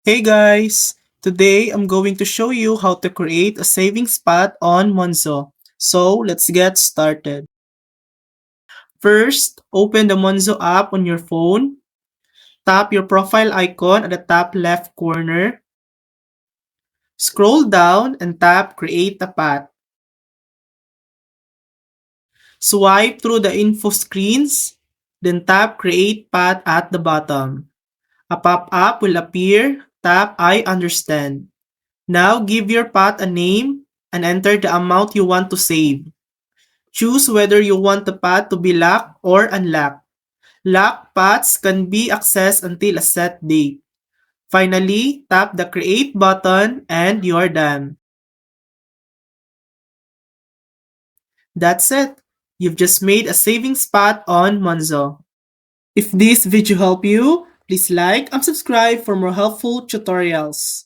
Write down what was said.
Hey guys! Today I'm going to show you how to create a savings spot on Monzo. So let's get started. First, open the Monzo app on your phone. Tap your profile icon at the top left corner. Scroll down and tap Create a Path. Swipe through the info screens, then tap Create Path at the bottom. A pop-up will appear. Tap I understand. Now give your path a name and enter the amount you want to save. Choose whether you want the path to be locked or unlocked. Locked paths can be accessed until a set date. Finally, tap the Create button and you're done. That's it. You've just made a savings spot on Monzo. If this video helped you, please like and subscribe for more helpful tutorials.